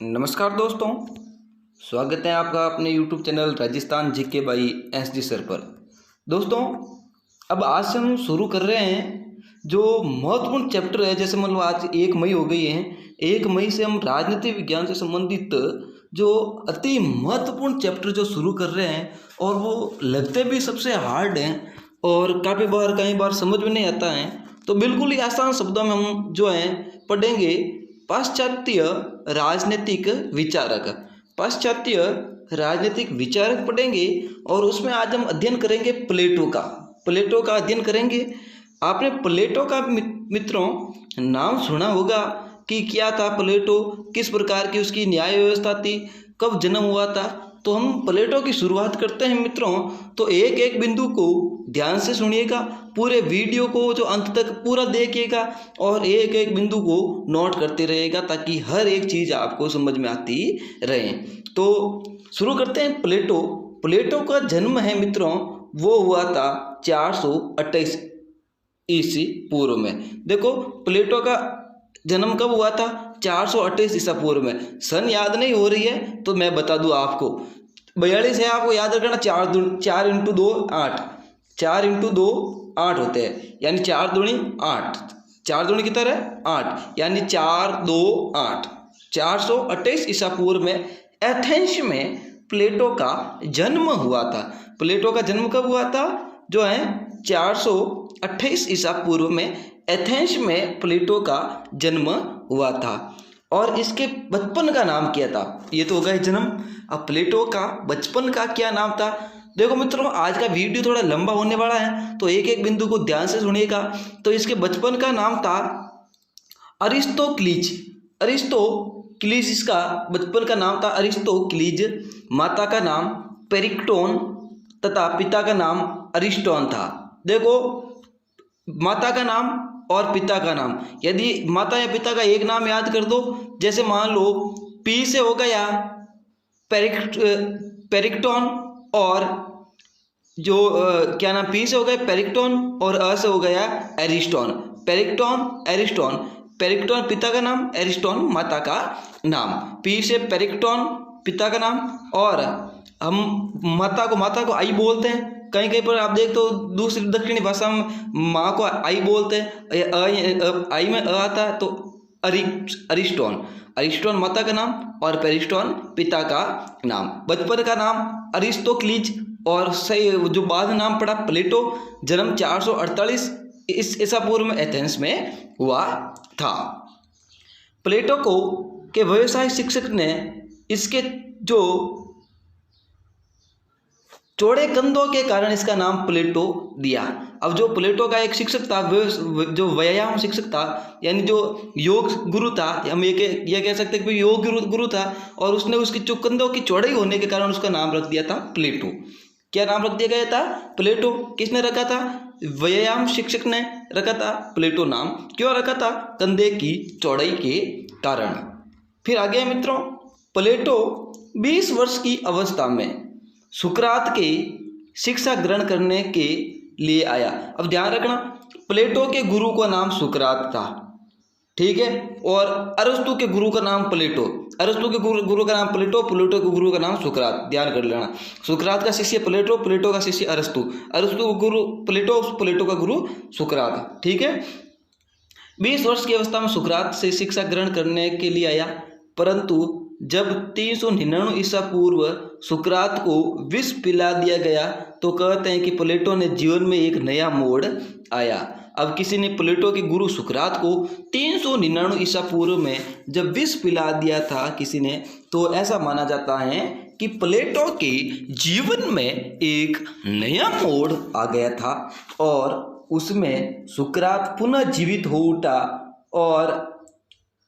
नमस्कार दोस्तों, स्वागत है आपका अपने YouTube channel Rajasthan GK by SD sir पर। दोस्तों, अब आज से हम शुरू कर रहे हैं जो महत्वपूर्ण चैप्टर है। जैसे मतलब आज 1 मई हो गई है, 1 मई से हम राजनीति विज्ञान से संबंधित जो अति महत्वपूर्ण चैप्टर जो शुरू कर रहे हैं, और वो लगते भी सबसे हार्ड हैं और कई बार समझ में नहीं आता है। तो बिल्कुल ही आसान शब्दों में हम जो है पढ़ेंगे पाश्चात्य राजनीतिक विचारक। पाश्चात्य राजनीतिक विचारक पढ़ेंगे और उसमें आज हम अध्ययन करेंगे प्लेटो का अध्ययन करेंगे। आपने प्लेटो का मित्रों नाम सुना होगा कि क्या था प्लेटो, किस प्रकार की उसकी न्याय व्यवस्था थी, कब जन्म हुआ था। तो हम प्लेटो की शुरुआत करते हैं मित्रों। तो एक एक बिंदु को ध्यान से सुनिएगा, पूरे वीडियो को जो अंत तक पूरा देखिएगा और एक एक बिंदु को नोट करते रहिएगा ताकि हर एक चीज़ आपको समझ में आती रहे। तो शुरू करते हैं। प्लेटो का जन्म है मित्रों, वो हुआ था 428 ईस्वी पूर्व में। देखो, प्लेटो का जन्म कब हुआ था? 428 ईसा पूर्व में। सन याद नहीं हो रही है तो मैं बता दूं आपको, 42 है, आपको याद रखना। 4 इंटू 2 8, 4 इंटू 2 8 होते हैं, यानी 4 दूनी 8, 4 दूनी कितना है 8, यानी 4 2 8। 428 ईसा पूर्व में एथेंस में प्लेटो का जन्म हुआ था। प्लेटो का जन्म कब हुआ था? जो है 428 ईसा पूर्व में एथेंस में प्लेटो का जन्म हुआ था। और इसके बचपन का नाम क्या था? ये तो होगा जन्म। अब प्लेटो का बचपन का क्या नाम था? देखो मित्रों, आज का वीडियो थोड़ा लंबा होने वाला है तो एक एक बिंदु को ध्यान से सुनिएगा। तो इसके बचपन का नाम था अरिस्टोक्लीज। इसका बचपन का नाम था अरिस्टोक्लीज। माता का नाम पेरिक्टोन तथा पिता का नाम अरिस्टोन था। देखो, माता का नाम और पिता का नाम, यदि माता या पिता का एक नाम याद कर दो, जैसे मान लो पी से हो गया पेरिक्टोन, और जो क्या नाम, पी से हो गया पेरिक्टोन और अ से हो गया एरिस्टोन। पेरिक्टोन पिता का नाम, एरिस्टोन माता का नाम। पी से पेरिक्टोन पिता का नाम, और हम माता को आई बोलते हैं। कहीं कहीं पर आप देख तो दूसरी दक्षिणी भाषा में माँ को आई बोलते हैं। आई में अ आता है तो अरिस्टोन माता का नाम और पेरिस्टोन पिता का नाम। बचपन का नाम अरिस्टोक्लीज और सही जो बाद नाम पड़ा प्लेटो। जन्म 448 ईसा पूर्व में एथेंस में हुआ था। प्लेटो को के व्यवसाय शिक्षक ने इसके जो चौड़े कंधों के कारण इसका नाम प्लेटो दिया। अब जो प्लेटो का एक शिक्षक था, जो व्यायाम शिक्षक था, यानी जो योग गुरु था, हम ये कह सकते हैं कि योग गुरु था, और उसने उसकी जो कंधों की चौड़ाई होने के कारण उसका नाम रख दिया था प्लेटो। क्या नाम रख दिया गया था? प्लेटो। किसने रखा था? व्यायाम शिक्षक ने रखा था प्लेटो नाम। क्यों रखा था? कंधे की चौड़ाई के कारण। फिर आगे मित्रों, प्लेटो 20 वर्ष की अवस्था में सुकरात के शिक्षा ग्रहण करने के लिए आया। अब ध्यान रखना, प्लेटो के गुरु का नाम सुकरात था, ठीक है, और अरस्तु के गुरु का नाम प्लेटो। अरस्तु के गुरु का नाम प्लेटो के गुरु का नाम सुकरात। ध्यान कर लेना, सुकरात का शिष्य प्लेटो का शिष्य अरस्तु का गुरु प्लेटो का गुरु सुकरात, ठीक है। 20 वर्ष की अवस्था में सुकरात से शिक्षा ग्रहण करने के लिए आया, परंतु जब 399 ईसा पूर्व सुकरात को विष पिला दिया गया तो कहते हैं कि प्लेटो ने जीवन में एक नया मोड़ आया। अब किसी ने प्लेटो के गुरु सुकरात को 399 ईसा पूर्व में जब विष पिला दिया था किसी ने, तो ऐसा माना जाता है कि प्लेटो के जीवन में एक नया मोड़ आ गया था और उसमें सुकरात पुनः जीवित हो उठा। और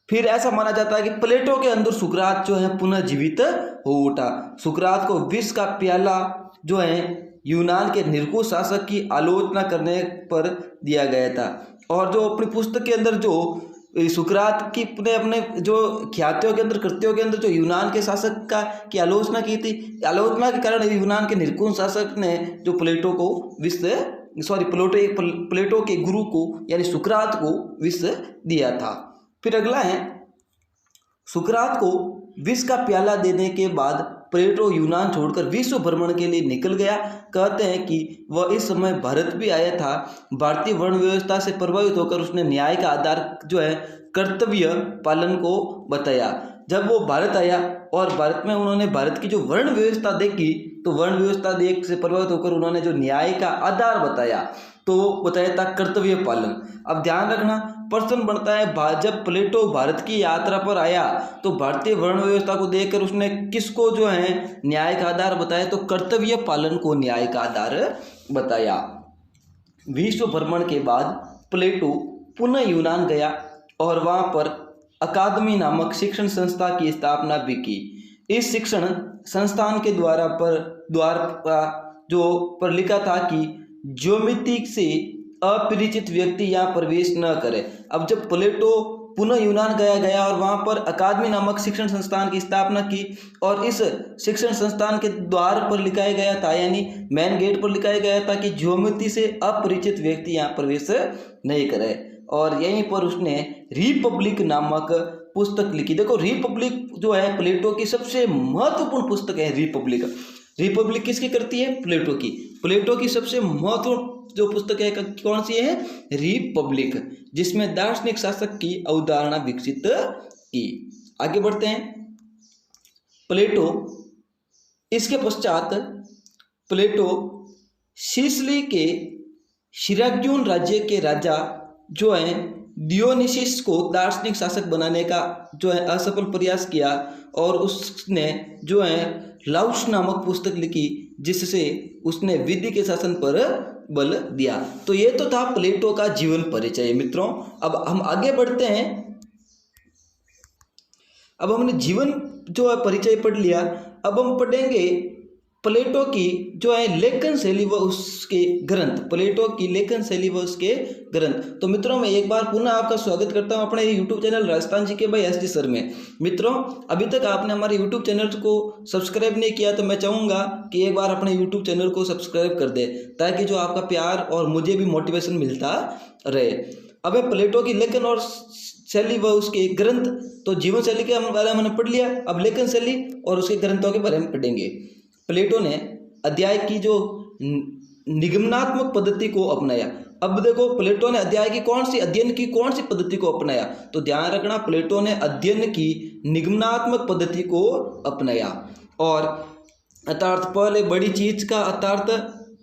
फिर ऐसा माना जाता है कि प्लेटो के अंदर सुकरात जो है पुनः जीवित हो उठा। सुकरात को विष का प्याला जो है यूनान के निर्कुश शासक की आलोचना करने पर दिया गया था। और जो अपनी पुस्तक के अंदर जो सुकरात की अपने जो ख्यातियों के अंदर कृत्यों के अंदर जो यूनान के शासक की आलोचना की थी, आलोचना के कारण यूनान के निर्कुश शासक ने जो प्लेटो को प्लेटो के गुरु को यानी सुकरात को विष दिया था। फिर अगला है, सुकरात को विष का प्याला देने के बाद प्लेटो यूनान छोड़कर विश्व भ्रमण के लिए निकल गया। कहते हैं कि वह इस समय भारत भी आया था। भारतीय वर्ण व्यवस्था से प्रभावित होकर उसने न्याय का आधार जो है कर्तव्य पालन को बताया। जब वो भारत आया और भारत में उन्होंने भारत की जो वर्ण व्यवस्था देखी, तो वर्ण व्यवस्था देख से प्रभावित होकर उन्होंने जो न्याय का आधार बताया, तो बताया था कर्तव्य पालन। अब ध्यान रखना, प्रश्न बनता है जब प्लेटो भारत की यात्रा पर आया तो भारतीय वर्ण व्यवस्था को देखकर उसने किसको जो है न्याय का आधार बताया, तो कर्तव्य पालन को न्याय का आधार बताया। विश्व भ्रमण के बाद प्लेटो पुनः यूनान गया और वहां पर अकादमी नामक शिक्षण संस्था की स्थापना भी की। इस शिक्षण संस्थान के द्वार पर लिखा था कि ज्योमिति से अपरिचित व्यक्ति यहाँ प्रवेश न करे। अब जब प्लेटो पुनः यूनान गया और वहाँ पर अकादमी नामक शिक्षण संस्थान की स्थापना की और इस शिक्षण संस्थान के द्वार पर लिखाया गया था, यानी मेन गेट पर लिखाया गया था कि ज्योमिति से अपरिचित व्यक्ति यहाँ प्रवेश नहीं करे। और यहीं पर उसने रिपब्लिक नामक पुस्तक लिखी। देखो, रिपब्लिक जो है प्लेटो की सबसे महत्वपूर्ण पुस्तक है। रिपब्लिक किसकी करती है? प्लेटो की सबसे महत्वपूर्ण जो पुस्तक है कौन सी है? रिपब्लिक, जिसमें दार्शनिक शासक की अवधारणा विकसित की। आगे बढ़ते हैं। प्लेटो, इसके पश्चात प्लेटो सिसिली के सिराक्यून राज्य के राजा जो है डियोनिसिस को दार्शनिक शासक बनाने का जो है असफल प्रयास किया और उसने जो है लाउस नामक पुस्तक लिखी, जिससे उसने विधि के शासन पर बल दिया। तो ये तो था प्लेटो का जीवन परिचय। मित्रों, अब हम आगे बढ़ते हैं। अब हमने जीवन जो है परिचय पढ़ लिया, अब हम पढ़ेंगे प्लेटो की जो है लेखन शैली व उसके ग्रंथ। प्लेटो की लेखन शैली व उसके ग्रंथ। तो मित्रों, मैं एक बार पुनः आपका स्वागत करता हूं अपने YouTube channel Rajasthan GK by SD sir में। मित्रों, अभी तक आपने हमारे यूट्यूब चैनल को सब्सक्राइब नहीं किया तो मैं चाहूँगा कि एक बार अपने यूट्यूब चैनल को सब्सक्राइब कर दे, ताकि जो आपका प्यार और मुझे भी मोटिवेशन मिलता रहे। अब प्लेटो की लेखन और शैली व उसके ग्रंथ, तो जीवन शैली के बारे में हमने पढ़ लिया। अब लेखन शैली और उसके ग्रंथों के बारे में पढ़ेंगे। प्लेटो ने अध्याय की जो निगमनात्मक पद्धति को अपनाया। अब देखो, प्लेटो ने अध्ययन की कौन सी पद्धति को अपनाया, तो ध्यान रखना, प्लेटो ने अध्ययन की निगमनात्मक पद्धति को अपनाया। और अर्थात पहले बड़ी चीज का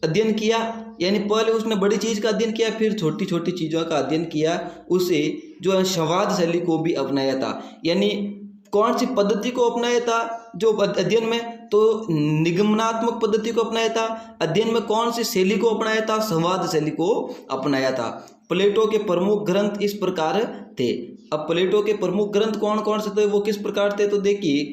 अध्ययन किया, यानी पहले उसने बड़ी चीज का अध्ययन किया, फिर छोटी छोटी चीजों का अध्ययन किया। उसे जो है संवाद शैली को भी अपनाया था। यानी कौन सी पद्धति को अपनाया था जो अध्ययन में, तो निगमनात्मक पद्धति को अपनाया था। अध्ययन में कौन सी शैली को अपनाया था? संवाद शैली को अपनाया था। प्लेटो के प्रमुख ग्रंथ इस प्रकार थे। अब प्लेटो के प्रमुख ग्रंथ कौन कौन से थे, वो किस प्रकार थे, तो देखिए,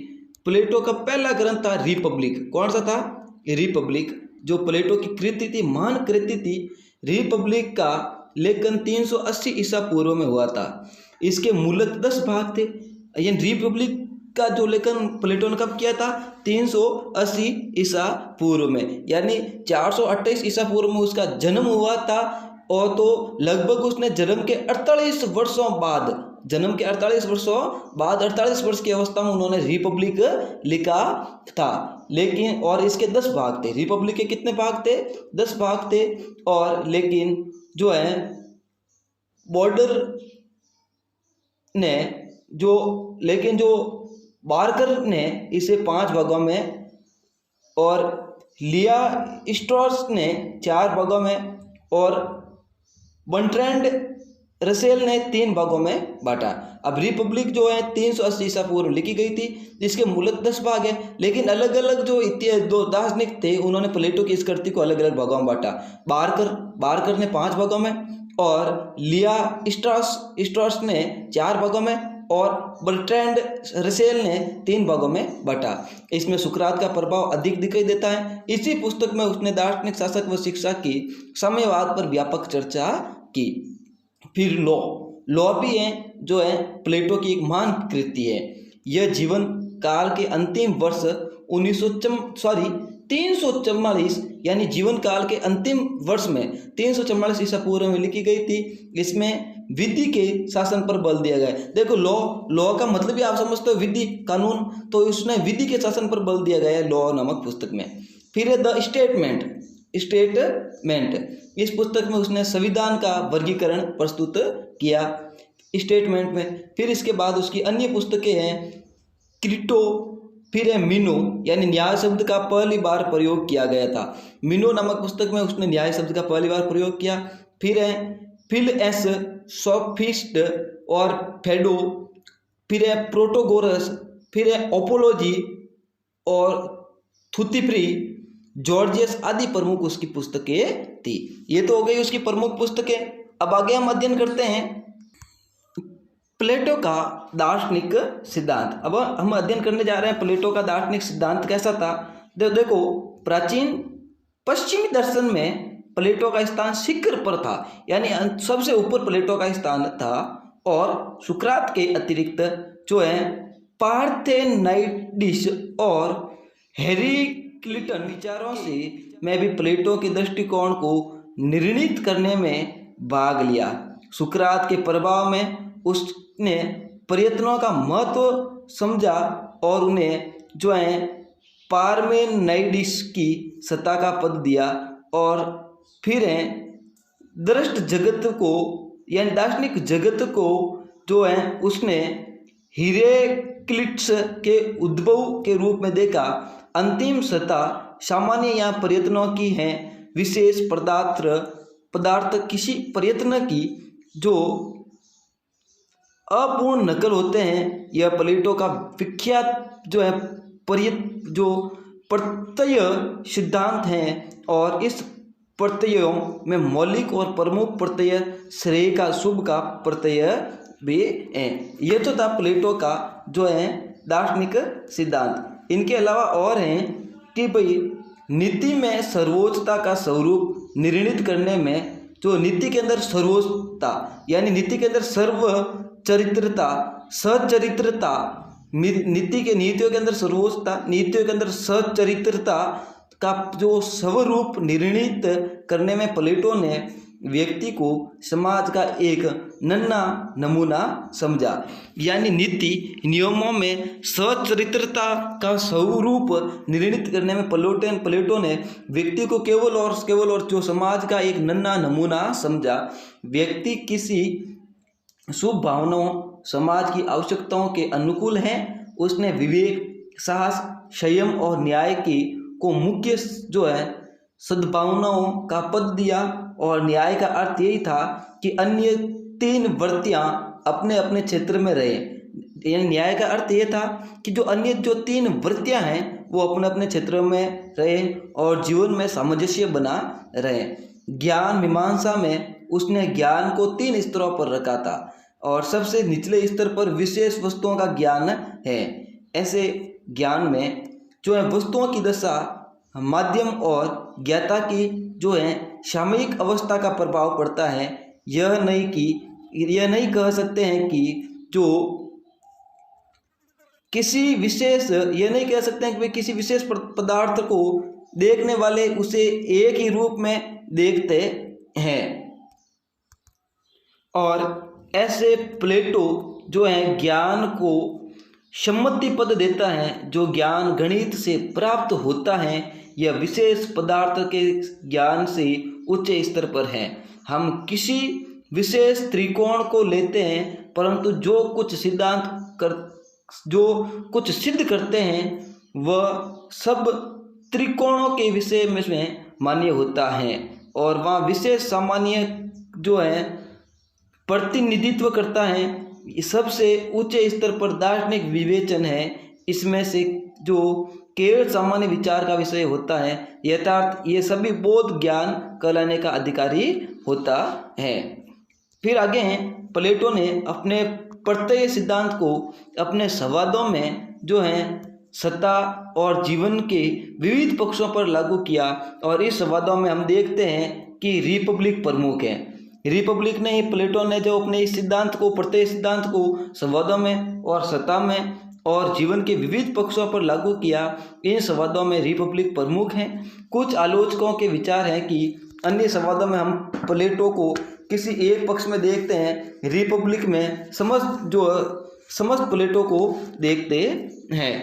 प्लेटो का पहला ग्रंथ था रिपब्लिक। कौन सा था? रिपब्लिक, जो प्लेटो की कृति थी, महान कृति थी। रिपब्लिक का लेखन 380 ईसा पूर्व में हुआ था। इसके मूलतः 10 भाग थे। ये रिपब्लिक का जो लेखन प्लेटो ने कब किया था? 380 ईसा पूर्व में, यानी 428 ईसा पूर्व में उसका जन्म हुआ था। और तो लगभग उसने जन्म के 48 वर्षों बाद 48 वर्ष की अवस्था में उन्होंने रिपब्लिक लिखा था। लेकिन और इसके 10 भाग थे। रिपब्लिक के कितने भाग थे? 10 भाग थे। और लेकिन जो है बॉर्डर ने जो बार्कर ने इसे 5 भागों में और लिया स्ट्रॉस ने 4 भागों में और बर्ट्रैंड रसेल ने 3 भागों में बांटा। अब रिपब्लिक जो है 380 ईसा पूर्व लिखी गई थी, जिसके मूलतः 10 भाग है। लेकिन अलग अलग जो दो दार्शनिक थे, उन्होंने प्लेटो की इस कृति को अलग अलग भागों में बांटा। बार्कर ने 5 भागों में और लिया स्ट्रॉस ने 4 भागों में और बर्ट्रैंड रसेल ने 3 भागों में बांटा। इसमें सुकरात का प्रभाव अधिक दिखाई देता है। इसी पुस्तक में उसने दार्शनिक शासक व शिक्षा की साम्यवाद पर व्यापक चर्चा की। फिर लॉ भी है, जो है प्लेटो की एक महान कृति है। यह जीवन काल के अंतिम वर्ष 344, यानी जीवन काल के अंतिम वर्ष में 344 ईसा पूर्व में लिखी गई थी। इसमें विधि के शासन पर बल दिया गया है। देखो लॉ का मतलब ही आप समझते हो विधि, कानून, तो उसने विधि के शासन पर बल दिया गया है लॉ नामक पुस्तक में। फिर है द स्टेटमेंट, इस पुस्तक में उसने संविधान का वर्गीकरण प्रस्तुत किया स्टेटमेंट में। फिर इसके बाद उसकी अन्य पुस्तकें हैं क्रिटो, फिर है मीनो, यानी न्याय शब्द का पहली बार प्रयोग किया गया था। मीनो नामक पुस्तक में उसने न्याय शब्द का पहली बार प्रयोग किया। फिर है फिल एस सोफिस्ट और फेडो, फिर है प्रोटोगोरस, फिर है ओपोलॉजी और थुतिफ्री, जॉर्जियस आदि प्रमुख उसकी पुस्तकें थी। ये तो हो गई उसकी प्रमुख पुस्तकें। अब आगे हम अध्ययन करते हैं प्लेटो का दार्शनिक सिद्धांत। अब हम अध्ययन करने जा रहे हैं प्लेटो का दार्शनिक सिद्धांत कैसा था। देखो प्राचीन पश्चिमी दर्शन में प्लेटो का स्थान शिखर पर था, यानी सबसे ऊपर प्लेटो का स्थान था। और सुकरात के अतिरिक्त जो है पार्थेनाइडिस और हेराक्लिटन विचारों से मैं भी प्लेटो के दृष्टिकोण को निर्णित करने में भाग लिया। सुकरात के प्रभाव में उसने प्रयत्नों का महत्व समझा और उन्हें जो है पार्मेनाइडिस की सत्ता का पद दिया। और फिर है दृष्ट जगत को यानी दार्शनिक जगत को जो है उसने हेराक्लिटस के उद्भव के रूप में देखा। अंतिम सत्ता सामान्य या प्रयत्नों की है, विशेष पदार्थ किसी प्रयत्न की जो अपूर्ण नकल होते हैं। यह प्लेटो का विख्यात जो है प्रत्यय सिद्धांत है। और इस प्रत्ययों में मौलिक और प्रमुख प्रत्यय श्रेय का, शुभ का प्रत्यय भी है। ये तो था प्लेटो का जो है दार्शनिक सिद्धांत। इनके अलावा और हैं कि भाई नीति में सर्वोच्चता का स्वरूप निर्णित करने में, जो नीति के अंदर सर्वोच्चता यानी नीति के अंदर सर्वचरित्रता, सचरित्रता, नीतियों के अंदर सर्वोच्चता, नीतियों के अंदर सचरित्रता का जो स्वरूप निर्णित करने में प्लेटो ने व्यक्ति को समाज का एक नन्हा नमूना समझा। यानी नीति नियमों में सचरित्रता का स्वरूप निर्णित करने में प्लेटो ने व्यक्ति को केवल और जो समाज का एक नन्हा नमूना समझा। व्यक्ति किसी शुभ भावनाओं, समाज की आवश्यकताओं के अनुकूल है। उसने विवेक, साहस, संयम और न्याय को मुख्य जो है सद्भावनाओं का पद दिया। और न्याय का अर्थ यही था कि अन्य 3 वृत्तियां अपने अपने क्षेत्र में रहे। यानी न्याय का अर्थ ये था कि जो अन्य 3 वृत्तियां हैं वो अपने अपने क्षेत्र में रहे और जीवन में सामंजस्य बना रहे। ज्ञान मीमांसा में उसने ज्ञान को 3 स्तरों पर रखा था और सबसे निचले स्तर पर विशेष वस्तुओं का ज्ञान है। ऐसे ज्ञान में जो है वस्तुओं की दशा, माध्यम और ज्ञाता की जो है सामयिक अवस्था का प्रभाव पड़ता है। यह नहीं कह सकते हैं कि जो किसी विशेष वे किसी विशेष पदार्थ को देखने वाले उसे एक ही रूप में देखते हैं। और ऐसे प्लेटो जो है ज्ञान को सम्मति पद देता है। जो ज्ञान गणित से प्राप्त होता है यह विशेष पदार्थ के ज्ञान से उच्च स्तर पर है। हम किसी विशेष त्रिकोण को लेते हैं परंतु जो कुछ सिद्ध करते हैं वह सब त्रिकोणों के विषय में मान्य होता है और वह विशेष सामान्य जो है प्रतिनिधित्व करता है। सबसे उच्च स्तर पर दार्शनिक विवेचन है। इसमें से जो केवल सामान्य विचार का विषय होता है यथार्थ, ये सभी बोध ज्ञान कहलाने का अधिकारी होता है। फिर आगे हैं प्लेटो ने अपने प्रत्यय सिद्धांत को अपने संवादों में जो है सत्ता और जीवन के विविध पक्षों पर लागू किया। और इस संवादों में हम देखते हैं कि रिपब्लिक प्रमुख है। रिपब्लिक ने प्लेटो ने जो अपने इस सिद्धांत को, प्रत्यय सिद्धांत को संवादों में और सत्ता में और जीवन के विविध पक्षों पर लागू किया। इन संवादों में रिपब्लिक प्रमुख हैं। कुछ आलोचकों के विचार हैं कि अन्य संवादों में हम प्लेटो को किसी एक पक्ष में देखते हैं, रिपब्लिक में समस्त प्लेटो को देखते हैं।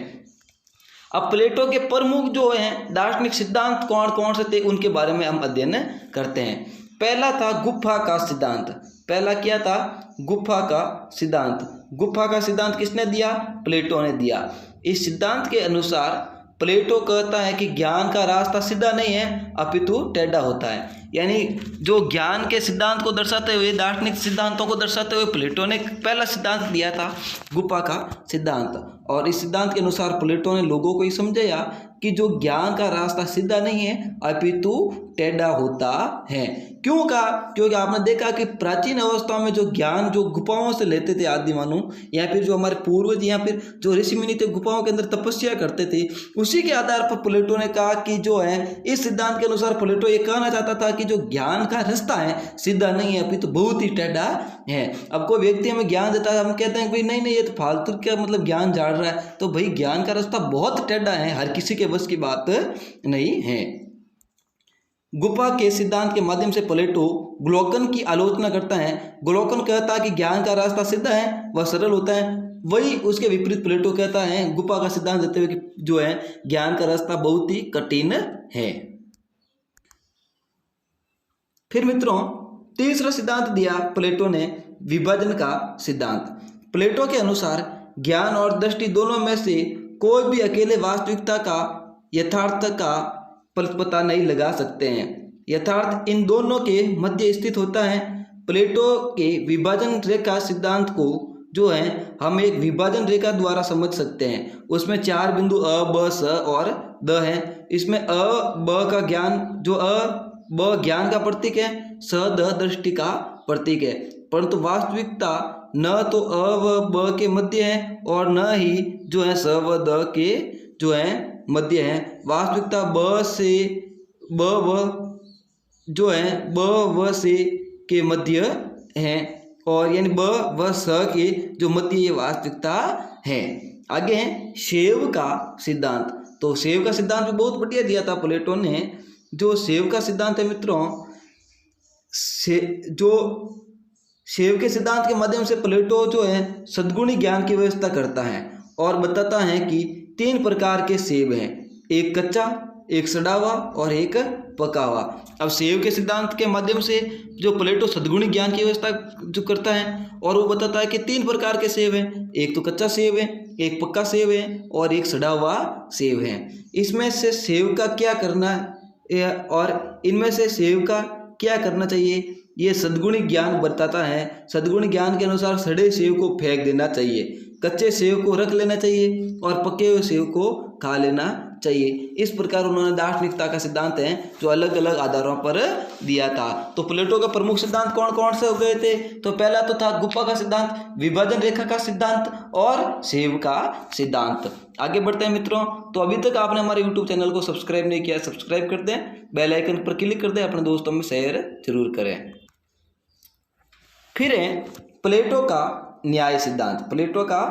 अब प्लेटो के प्रमुख जो हैं दार्शनिक सिद्धांत कौन कौन से थे उनके बारे में हम अध्ययन करते हैं। पहला था गुफा का सिद्धांत। पहला क्या था? गुफा का सिद्धांत। गुफा का सिद्धांत किसने दिया? प्लेटो ने दिया। इस सिद्धांत के अनुसार प्लेटो कहता है कि ज्ञान का रास्ता सीधा नहीं है अपितु टेढ़ा होता है। यानी जो ज्ञान के सिद्धांत को दर्शाते हुए, दार्शनिक सिद्धांतों को दर्शाते हुए प्लेटो ने पहला सिद्धांत दिया था गुफा का सिद्धांत। और इस सिद्धांत के अनुसार प्लेटो ने लोगों को ये समझाया कि जो ज्ञान का रास्ता सीधा नहीं है अपितु टेढ़ा होता है। क्यों कहा? क्योंकि आपने देखा कि प्राचीन अवस्था में जो ज्ञान जो गुफाओं से लेते थे आदि मानव, या फिर जो हमारे पूर्वज या फिर जो ऋषि मुनि थे गुफाओं के अंदर तपस्या करते थे, उसी के आधार पर प्लेटो ने कहा कि जो है इस सिद्धांत के अनुसार प्लेटो ये कहना चाहता था कि जो ज्ञान का रास्ता है सीधा नहीं है अपितु बहुत ही टेढ़ा है। अब कोई व्यक्ति हमें ज्ञान देता है, हम कहते हैं भाई नहीं ये तो फालतू का मतलब ज्ञान झाड़ रहा है, तो भाई ज्ञान का रास्ता बहुत टेढ़ा है, हर किसी के बस की बात नहीं है। गुफा के सिद्धांत के माध्यम से प्लेटो ग्लोकन की आलोचना करता है। ग्लोकन कहता है कि ज्ञान का रास्ता सीधा है, वह सरल होता है। वही उसके विपरीत प्लेटो कहता है गुफा का सिद्धांत देते हुए कि जो है ज्ञान का रास्ता बहुत ही कठिन है। फिर मित्रों तीसरा सिद्धांत दिया प्लेटो ने, विभाजन का सिद्धांत। प्लेटो के अनुसार ज्ञान और दृष्टि दोनों में से कोई भी अकेले वास्तविकता का, यथार्थ का पता नहीं लगा सकते हैं। यथार्थ इन दोनों के मध्य स्थित होता है। प्लेटो के विभाजन रेखा सिद्धांत को जो है हम एक विभाजन रेखा द्वारा समझ सकते हैं। उसमें 4 बिंदु अ, ब, स और द हैं। इसमें अ, ब का ज्ञान, जो ब ज्ञान का प्रतीक है, स द दृष्टि का प्रतीक है। परंतु वास्तविकता न तो अ व ब के मध्य है और न ही जो है स व द के जो है मध्य है। वास्तविकता ब से ब व जो है ब व से के मध्य है, और यानी ब व स के जो मध्य ये वास्तविकता है। आगे है शेव का सिद्धांत। तो शेव का सिद्धांत भी बहुत बढ़िया दिया था प्लेटो ने। जो शेव का सिद्धांत है मित्रों, जो शेव के सिद्धांत के माध्यम से प्लेटो जो है सद्गुणी ज्ञान की व्यवस्था करता है और बताता है कि 3 प्रकार के सेब हैं, एक कच्चा, एक सड़ा हुआ और एक पका हुआ। अब सेब के सिद्धांत के माध्यम से जो प्लेटो सद्गुणी ज्ञान की व्यवस्था जो करता है और वो बताता है कि 3 प्रकार के सेब हैं, एक तो कच्चा सेब है, एक पक्का सेब है और एक सड़ा हुआ सेब है। इसमें से सेब का क्या करना है और इनमें से सेब का क्या करना चाहिए ये सद्गुणी ज्ञान बताता है। सद्गुणी ज्ञान के अनुसार सड़े सेब को फेंक देना चाहिए, कच्चे सेब को रख लेना चाहिए और पके हुए सेब को खा लेना चाहिए। इस प्रकार उन्होंने दार्शनिकता का सिद्धांत है जो अलग अलग आधारों पर दिया था। तो प्लेटो का प्रमुख सिद्धांत कौन कौन से हो गए थे? तो पहला तो था गुफा का सिद्धांत, विभाजन रेखा का सिद्धांत और सेब का सिद्धांत। आगे बढ़ते हैं मित्रों। तो अभी तक आपने हमारे यूट्यूब चैनल को सब्सक्राइब नहीं किया, सब्सक्राइब कर दें, बेल आइकन पर क्लिक कर दें, अपने दोस्तों में शेयर जरूर करें। फिर है प्लेटो का न्याय सिद्धांत। प्लेटो का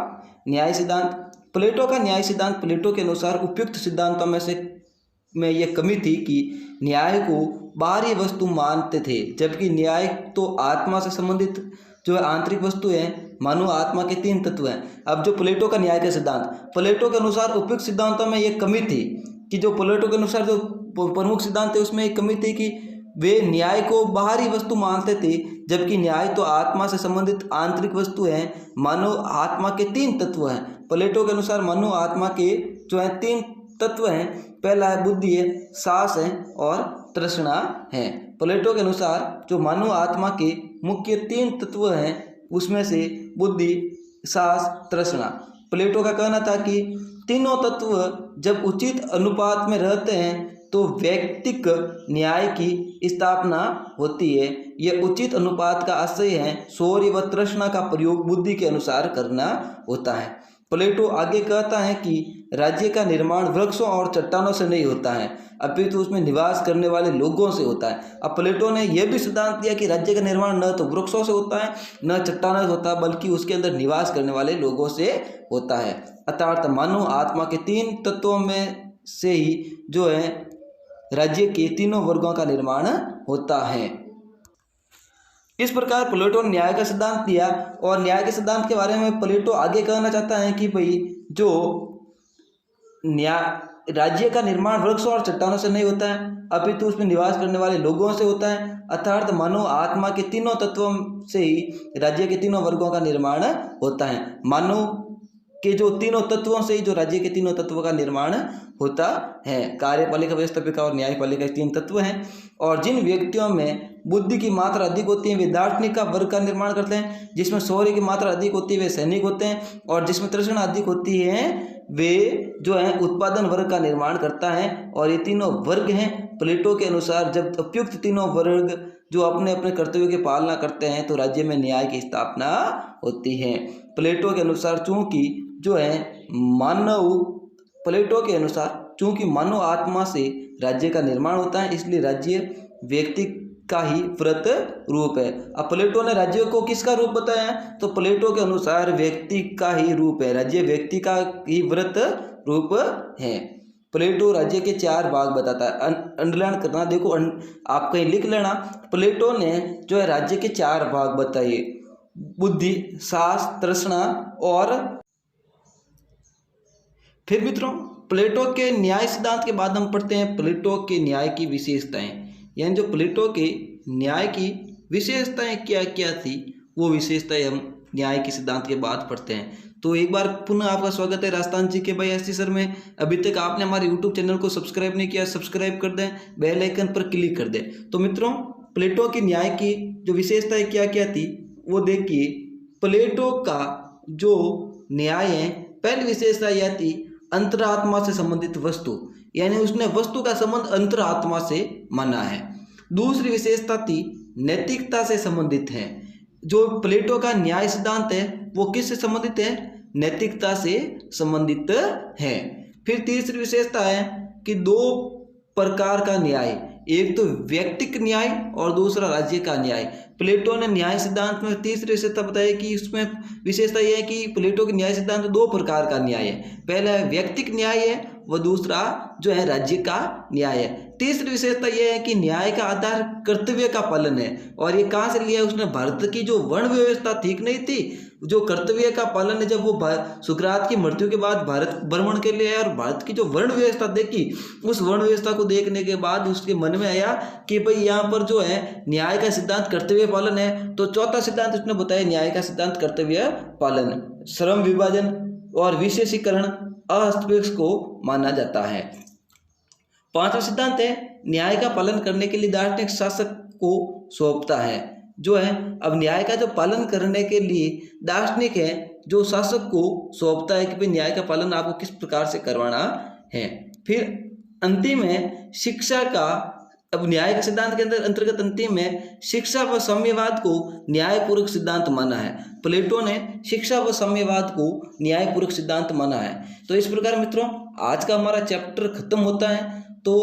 न्याय सिद्धांत। प्लेटो का न्याय सिद्धांत प्लेटो के अनुसार उपयुक्त सिद्धांतों में यह कमी थी कि न्याय को बाहरी वस्तु मानते थे, जबकि न्याय तो आत्मा से संबंधित जो है आंतरिक वस्तु है। मानो आत्मा के 3 तत्व हैं। अब जो प्लेटो का न्याय का सिद्धांत, प्लेटो के अनुसार उपयुक्त सिद्धांतों में यह कमी थी कि जो प्लेटो के अनुसार जो प्रमुख सिद्धांत है उसमें एक कमी थी कि वे न्याय को बाहरी वस्तु मानते थे, जबकि न्याय तो आत्मा से संबंधित आंतरिक वस्तु है। मानो आत्मा के 3 तत्व हैं। प्लेटो के अनुसार मानो आत्मा के जो है 3 तत्व हैं। पहला है बुद्धि है, सांस है और तृष्णा है। प्लेटो के अनुसार जो मानो आत्मा के मुख्य 3 तत्व हैं उसमें से बुद्धि, सांस, तृष्णा। प्लेटो का कहना था कि तीनों तत्व जब उचित अनुपात में रहते हैं तो व्यक्तिक न्याय की स्थापना होती है। यह उचित अनुपात का आशय है शौर्य व तृष्णा का प्रयोग बुद्धि के अनुसार करना होता है। प्लेटो आगे कहता है कि राज्य का निर्माण वृक्षों और चट्टानों से नहीं होता है, अपितु उसमें निवास करने वाले लोगों से होता है। अब प्लेटो ने यह भी सिद्धांत दिया कि राज्य का निर्माण न तो वृक्षों से होता है न चट्टानों से होता, बल्कि उसके अंदर निवास करने वाले लोगों से होता है। अर्थात मानो आत्मा के 3 तत्वों में से ही जो है राज्य के तीनों वर्गों का निर्माण होता है। इस प्रकार प्लेटो ने न्याय का सिद्धांत दिया। और न्याय के सिद्धांत के बारे में प्लेटो आगे कहना चाहता है कि भाई जो न्याय राज्य का निर्माण वृक्षों और चट्टानों से नहीं होता है, अपितु उसमें निवास करने वाले लोगों से होता है, अर्थात मानव आत्मा के तीनों तत्वों से ही राज्य के तीनों वर्गों का निर्माण होता है। मानव के जो तीनों तत्वों से ही जो राज्य के तीनों तत्वों का निर्माण होता है। कार्यपालिका, व्यवस्थापिका और न्यायपालिका 3 तत्व हैं। और जिन व्यक्तियों में बुद्धि की मात्रा अधिक होती है वे दार्शनिक का वर्ग का निर्माण करते हैं, जिसमें शौर्य की मात्रा अधिक होती है वे सैनिक होते हैं, और जिसमें तृष्णा अधिक होती है वे जो है उत्पादन वर्ग का निर्माण करता है। और ये तीनों वर्ग हैं। प्लेटो के अनुसार जब उपयुक्त तीनों वर्ग जो अपने अपने कर्तव्यों की पालना करते हैं तो राज्य में न्याय की स्थापना होती है। प्लेटो के अनुसार चूंकि जो है प्लेटो के अनुसार चूंकि मानव आत्मा से राज्य का निर्माण होता है, इसलिए राज्य व्यक्ति का ही व्रत रूप है। अब प्लेटो ने राज्य को किसका रूप बताया है? तो प्लेटो के अनुसार व्यक्ति का ही रूप है, राज्य व्यक्ति का ही व्रत रूप है। प्लेटो राज्य के 4 भाग बताता है। अंडरलाइन करना, देखो आप कहीं लिख लेना। प्लेटो ने जो है राज्य के 4 भाग बताए, बुद्धि, साहस, तृष्णा और फिर मित्रों प्लेटो के न्याय सिद्धांत के बाद हम पढ़ते हैं प्लेटो के न्याय की विशेषताएं। यानी जो प्लेटो के न्याय की विशेषताएं क्या क्या थी वो विशेषताएं हम न्याय के सिद्धांत के बाद पढ़ते हैं। तो एक बार पुनः आपका स्वागत है Rajasthan GK by ST sir में। अभी तक आपने हमारे यूट्यूब चैनल को सब्सक्राइब नहीं किया, सब्सक्राइब कर दें, बेल आइकन पर क्लिक कर दें। तो मित्रों प्लेटो के न्याय की जो विशेषताएं क्या क्या थी वो देखिए। प्लेटो का जो न्याय है, पहली विशेषता यह थी अंतरात्मा से संबंधित वस्तु, यानी उसने वस्तु का संबंध अंतरात्मा से माना है। दूसरी विशेषता थी नैतिकता से संबंधित है। जो प्लेटो का न्याय सिद्धांत है वो किससे संबंधित है? नैतिकता से संबंधित है। फिर तीसरी विशेषता है कि 2 प्रकार का न्याय, एक तो व्यक्तिक न्याय और दूसरा राज्य का न्याय। प्लेटो ने न्याय सिद्धांत में तीसरी विशेषता बताई कि उसमें विशेषता यह है कि प्लेटो के न्याय सिद्धांत में 2 प्रकार का न्याय है, पहला व्यक्तिक न्याय है व दूसरा जो है राज्य का न्याय है। तीसरी विशेषता यह है कि न्याय का आधार कर्तव्य का पालन है। और ये कहाँ से लिया? उसने भारत की जो वर्ण व्यवस्था ठीक नहीं थी, जो कर्तव्य का पालन है, जब वो सुकरात की मृत्यु के बाद भारत भ्रमण के लिए आया और भारत की जो वर्ण व्यवस्था देखी, उस वर्ण व्यवस्था को देखने के बाद उसके मन में आया कि भाई यहाँ पर जो है न्याय का सिद्धांत कर्तव्य पालन है। तो चौथा सिद्धांत उसने बताया न्याय का सिद्धांत कर्तव्य पालन, श्रम विभाजन और विशेषीकरण अहस्पेक्ष को माना जाता है। 5वां सिद्धांत है न्याय का पालन करने के लिए दार्शनिक शासक को सौंपता है। जो है अब न्याय का जो पालन करने के लिए दार्शनिक है जो शासक को सौंपता है कि भाई न्याय का पालन आपको किस प्रकार से करवाना है। फिर अंतिम है शिक्षा का, अब न्याय के सिद्धांत के अंतर्गत अंतिम है शिक्षा व साम्यवाद को न्यायपूर्वक सिद्धांत माना है। प्लेटो ने शिक्षा व साम्यवाद को न्यायपूर्वक सिद्धांत माना है। तो इस प्रकार मित्रों आज का हमारा चैप्टर खत्म होता है। तो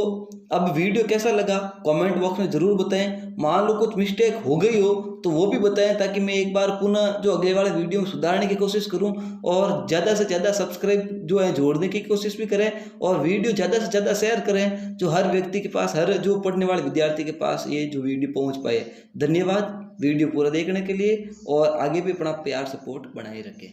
अब वीडियो कैसा लगा कमेंट बॉक्स में ज़रूर बताएं। मान लो कुछ मिस्टेक हो गई हो तो वो भी बताएं, ताकि मैं एक बार पुनः जो अगले वाले वीडियो में सुधारने की कोशिश करूं। और ज़्यादा से ज़्यादा सब्सक्राइब जो है जोड़ने की कोशिश भी करें और वीडियो ज़्यादा से ज़्यादा शेयर करें, जो हर व्यक्ति के पास, हर जो पढ़ने वाले विद्यार्थी के पास ये जो वीडियो पहुँच पाए। धन्यवाद वीडियो पूरा देखने के लिए और आगे भी अपना प्यार सपोर्ट बनाए रखें।